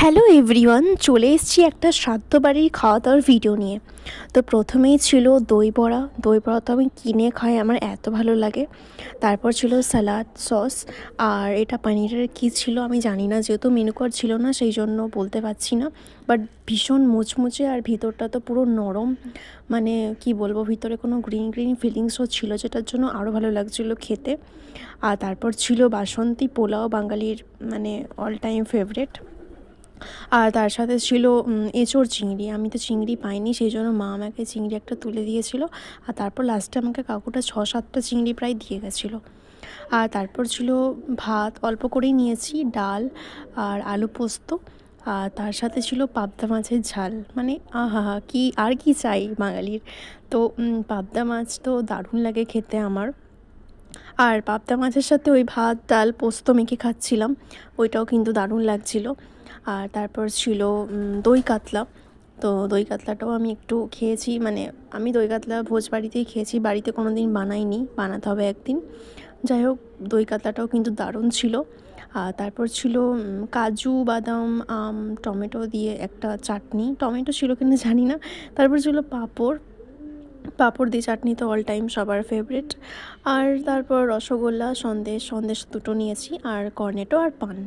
Hello everyone, চলে এসেছি একটা শ্রাদ্ধ বাড়ির খাওয়া দাওয়ার ভিডিও নিয়ে। তো প্রথমেই ছিল দই বড়া। দই বড়া তো আমি কিনে খাই, আমার এত ভালো লাগে। তারপর ছিল স্যালাড সস, আর এটা পনিরের কী ছিল আমি জানি না, যেহেতু মেনু কার্ড ছিল না সেই জন্য বলতে পারছি না। বাট ভীষণ মুচমুচে, আর ভিতরটা তো পুরো নরম, মানে কি বলবো, ভিতরে কোনো গ্রিন গ্রিন ফিলিংসও ছিল, যেটার জন্য আরও ভালো লাগছিলো খেতে। আর তারপর ছিল বাসন্তী পোলাও, বাঙালির মানে অল টাইম ফেভারেট। আর তার সাথে ছিল এঁচোড় চিংড়ি। আমি তো চিংড়ি পাইনি, সেই জন্য মা আমাকে চিংড়ি একটা তুলে দিয়েছিল। আর তারপর লাস্টে আমাকে কাকুটা 6-7টা চিংড়ি প্রায় দিয়ে গেছিলো। আর তারপর ছিল ভাত, অল্প করেই নিয়েছি, ডাল আর আলু পোস্ত। আর তার সাথে ছিল পাবদা মাছের ঝাল। মানে আহা হা, কি আর কি চাই বাঙালির। তো পাবদা মাছ তো দারুণ লাগে খেতে আমার। আর পাবদা মাছের সাথে ওই ভাত ডাল পোস্ত মেখে খাচ্ছিলাম, ওইটাও কিন্তু দারুণ লাগছিল। আর তারপর ছিল দই কাতলা। তো দই কাতলাটাও আমি একটু খেয়েছি, মানে আমি দই কাতলা ভোজ বাড়িতেই খেয়েছি, বাড়িতে কোনো দিন বানাইনি, বানাতে হবে একদিন। যাই হোক, দই কাতলাটাও কিন্তু দারুণ ছিল। আর তারপর ছিল কাজু বাদাম আম টমেটো দিয়ে একটা চাটনি, টমেটো ছিল কিনা জানি না। তারপর ছিল পাঁপড়। পাঁপড় দিয়ে চাটনি তো অল টাইম সবার ফেভারিট। আর তারপর রসগোল্লা, সন্দেশ দুটো নিয়েছি, আর কর্নেটো আর পান।